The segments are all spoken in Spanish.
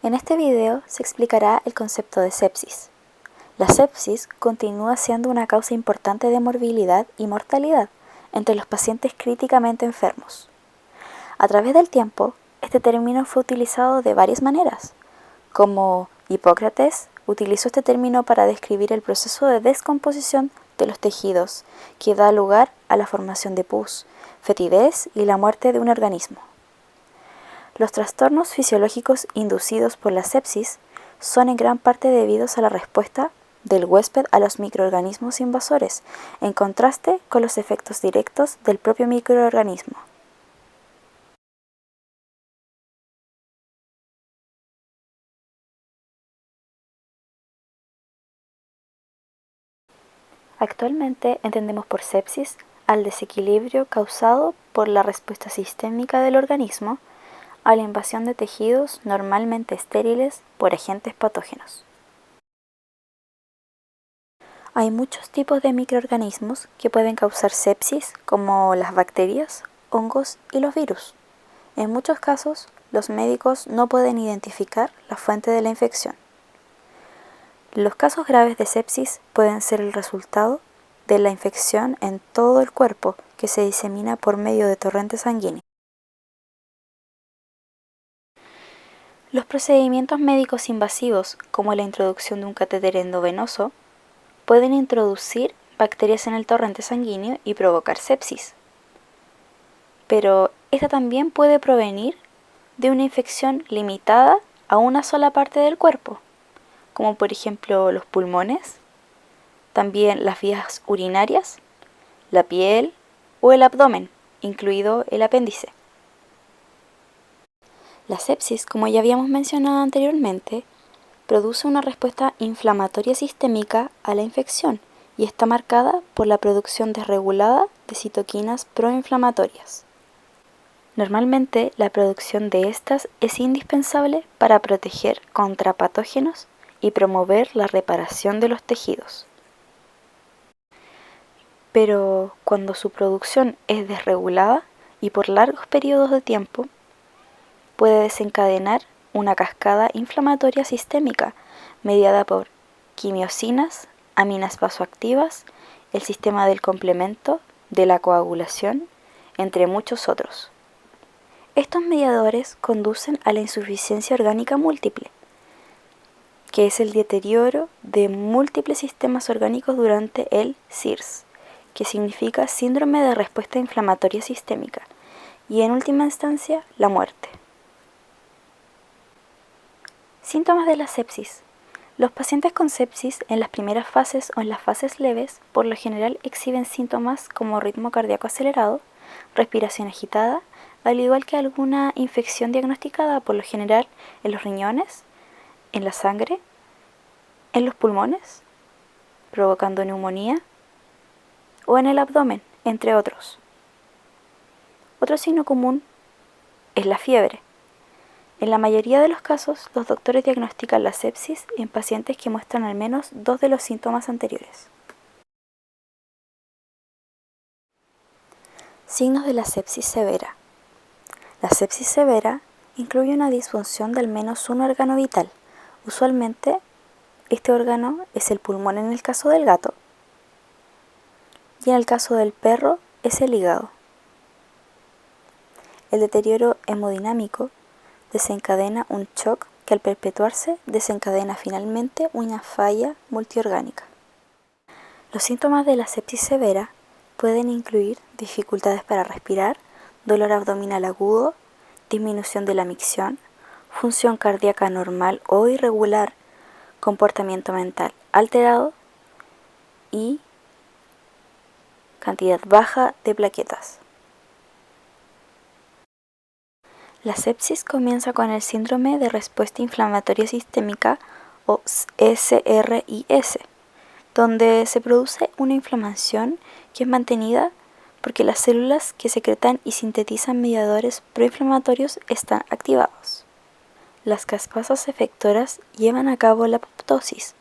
En este video se explicará el concepto de sepsis. La sepsis continúa siendo una causa importante de morbilidad y mortalidad entre los pacientes críticamente enfermos. A través del tiempo, este término fue utilizado de varias maneras, como Hipócrates utilizó este término para describir el proceso de descomposición de los tejidos que da lugar a la formación de pus, fetidez y la muerte de un organismo. Los trastornos fisiológicos inducidos por la sepsis son en gran parte debidos a la respuesta del huésped a los microorganismos invasores, en contraste con los efectos directos del propio microorganismo. Actualmente entendemos por sepsis al desequilibrio causado por la respuesta sistémica del organismo a la invasión de tejidos normalmente estériles por agentes patógenos. Hay muchos tipos de microorganismos que pueden causar sepsis, como las bacterias, hongos y los virus. En muchos casos, los médicos no pueden identificar la fuente de la infección. Los casos graves de sepsis pueden ser el resultado de la infección en todo el cuerpo que se disemina por medio de torrentes sanguíneos. Los procedimientos médicos invasivos, como la introducción de un catéter endovenoso, pueden introducir bacterias en el torrente sanguíneo y provocar sepsis. Pero esta también puede provenir de una infección limitada a una sola parte del cuerpo, como por ejemplo los pulmones, también las vías urinarias, la piel o el abdomen, incluido el apéndice. La sepsis, como ya habíamos mencionado anteriormente, produce una respuesta inflamatoria sistémica a la infección y está marcada por la producción desregulada de citoquinas proinflamatorias. Normalmente, la producción de estas es indispensable para proteger contra patógenos y promover la reparación de los tejidos. Pero cuando su producción es desregulada y por largos periodos de tiempo, puede desencadenar una cascada inflamatoria sistémica mediada por quimiosinas, aminas vasoactivas, el sistema del complemento, de la coagulación, entre muchos otros. Estos mediadores conducen a la insuficiencia orgánica múltiple, que es el deterioro de múltiples sistemas orgánicos durante el SIRS, que significa Síndrome de Respuesta Inflamatoria Sistémica, y en última instancia, la muerte. Síntomas de la sepsis. Los pacientes con sepsis en las primeras fases o en las fases leves por lo general exhiben síntomas como ritmo cardíaco acelerado, respiración agitada, al igual que alguna infección diagnosticada por lo general en los riñones, en la sangre, en los pulmones, provocando neumonía, o en el abdomen, entre otros. Otro signo común es la fiebre. En la mayoría de los casos, los doctores diagnostican la sepsis en pacientes que muestran al menos 2 de los síntomas anteriores. Signos de la sepsis severa. La sepsis severa incluye una disfunción de al menos un órgano vital. Usualmente, este órgano es el pulmón en el caso del gato, y en el caso del perro es el hígado. El deterioro hemodinámico desencadena un shock que al perpetuarse desencadena finalmente una falla multiorgánica. Los síntomas de la sepsis severa pueden incluir dificultades para respirar, dolor abdominal agudo, disminución de la micción, función cardíaca normal o irregular, comportamiento mental alterado y cantidad baja de plaquetas. La sepsis comienza con el síndrome de respuesta inflamatoria sistémica o SRIS, donde se produce una inflamación que es mantenida porque las células que secretan y sintetizan mediadores proinflamatorios están activados. Las caspasas efectoras llevan a cabo la apoptosis.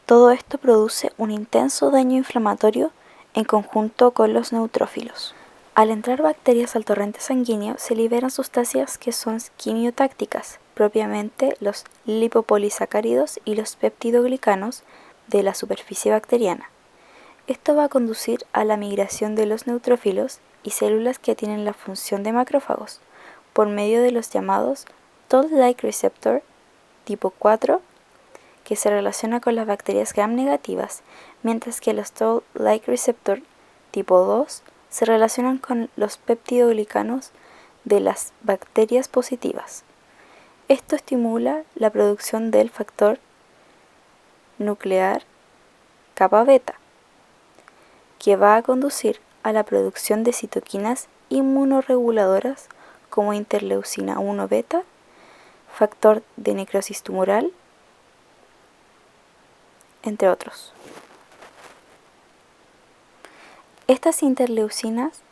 Todo esto produce un intenso daño inflamatorio en conjunto con los neutrófilos. Al entrar bacterias al torrente sanguíneo se liberan sustancias que son quimiotácticas, propiamente los lipopolisacáridos y los peptidoglicanos de la superficie bacteriana. Esto va a conducir a la migración de los neutrófilos y células que tienen la función de macrófagos por medio de los llamados Toll-like receptor tipo 4, que se relaciona con las bacterias gram negativas, mientras que los Toll-like receptor tipo 2 se relacionan con los peptidoglicanos de las bacterias positivas. Esto estimula la producción del factor nuclear kappa beta, que va a conducir a la producción de citoquinas inmunorreguladoras como interleucina 1 beta, factor de necrosis tumoral, entre otros. Estas interleucinas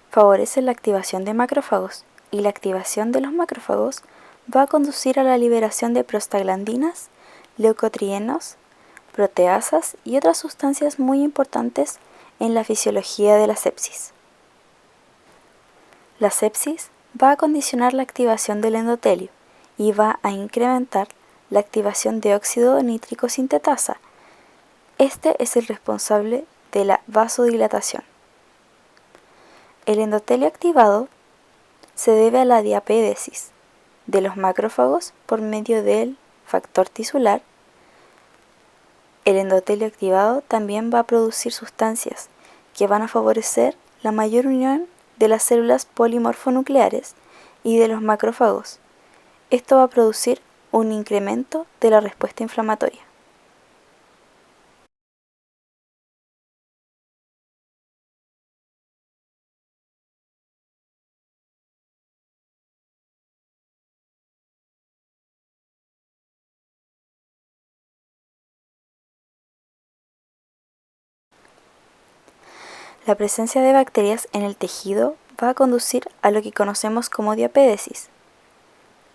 favorecen la activación de macrófagos, y la activación de los macrófagos va a conducir a la liberación de prostaglandinas, leucotrienos, proteasas y otras sustancias muy importantes en la fisiología de la sepsis. La sepsis va a condicionar la activación del endotelio y va a incrementar la activación de óxido nítrico sintetasa. Este es el responsable de la vasodilatación. El endotelio activado se debe a la diapédesis de los macrófagos por medio del factor tisular. El endotelio activado también va a producir sustancias que van a favorecer la mayor unión de las células polimorfonucleares y de los macrófagos. Esto va a producir un incremento de la respuesta inflamatoria. La presencia de bacterias en el tejido va a conducir a lo que conocemos como diapédesis,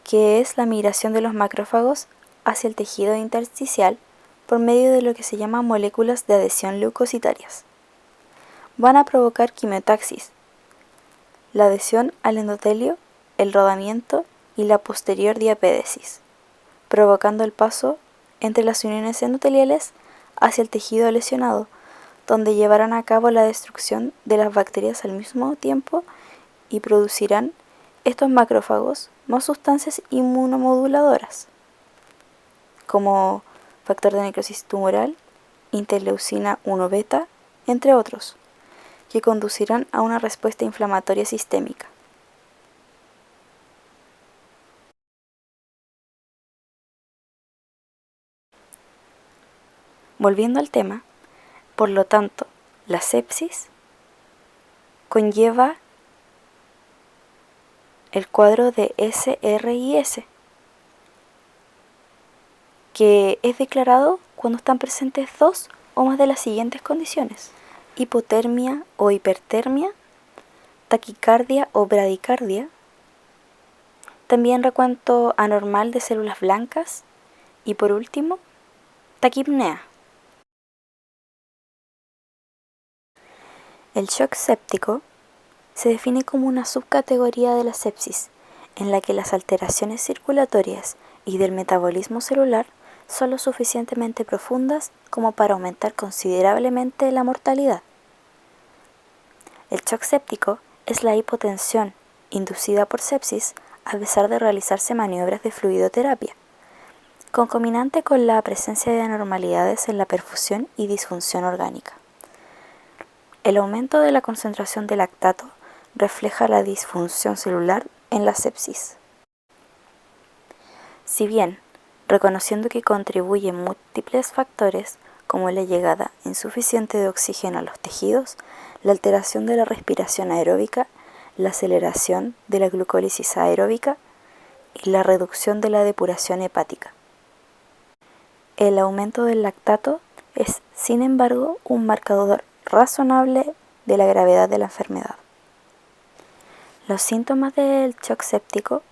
que es la migración de los macrófagos hacia el tejido intersticial por medio de lo que se llama moléculas de adhesión leucocitarias. Van a provocar quimiotaxis, la adhesión al endotelio, el rodamiento y la posterior diapédesis, provocando el paso entre las uniones endoteliales hacia el tejido lesionado, donde llevarán a cabo la destrucción de las bacterias al mismo tiempo y producirán estos macrófagos más sustancias inmunomoduladoras, como factor de necrosis tumoral, interleucina 1 beta, entre otros, que conducirán a una respuesta inflamatoria sistémica. Volviendo al tema, por lo tanto, la sepsis conlleva el cuadro de SRIS, que es declarado cuando están presentes dos o más de las siguientes condiciones: hipotermia o hipertermia, taquicardia o bradicardia, también recuento anormal de células blancas y, por último, taquipnea. El shock séptico se define como una subcategoría de la sepsis en la que las alteraciones circulatorias y del metabolismo celular son lo suficientemente profundas como para aumentar considerablemente la mortalidad. El shock séptico es la hipotensión inducida por sepsis a pesar de realizarse maniobras de fluidoterapia, concomitante con la presencia de anormalidades en la perfusión y disfunción orgánica. El aumento de la concentración de lactato refleja la disfunción celular en la sepsis. Si bien, reconociendo que contribuyen múltiples factores como la llegada insuficiente de oxígeno a los tejidos, la alteración de la respiración aeróbica, la aceleración de la glucólisis aeróbica y la reducción de la depuración hepática. El aumento del lactato es, sin embargo, un marcador razonable de la gravedad de la enfermedad. Los síntomas del shock séptico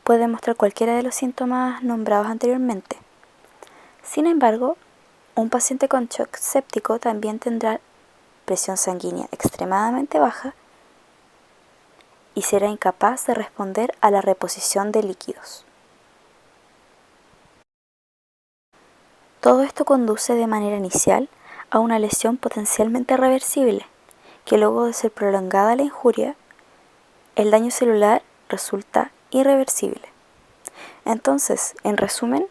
pueden mostrar cualquiera de los síntomas nombrados anteriormente. Sin embargo, un paciente con shock séptico también tendrá presión sanguínea extremadamente baja y será incapaz de responder a la reposición de líquidos. Todo esto conduce de manera inicial a una lesión potencialmente reversible, que luego de ser prolongada la injuria, el daño celular resulta irreversible. Entonces, en resumen,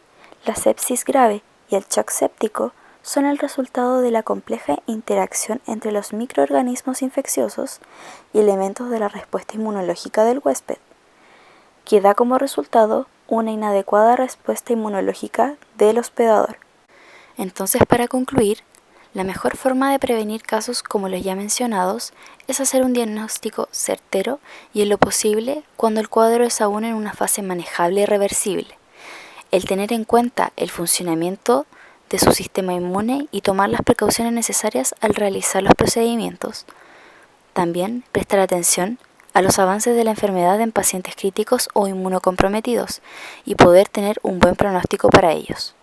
la sepsis grave y el shock séptico son el resultado de la compleja interacción entre los microorganismos infecciosos y elementos de la respuesta inmunológica del huésped, que da como resultado una inadecuada respuesta inmunológica del hospedador. Entonces, para concluir, la mejor forma de prevenir casos como los ya mencionados es hacer un diagnóstico certero y en lo posible cuando el cuadro es aún en una fase manejable y reversible. El tener en cuenta el funcionamiento de su sistema inmune y tomar las precauciones necesarias al realizar los procedimientos. También prestar atención a los avances de la enfermedad en pacientes críticos o inmunocomprometidos y poder tener un buen pronóstico para ellos.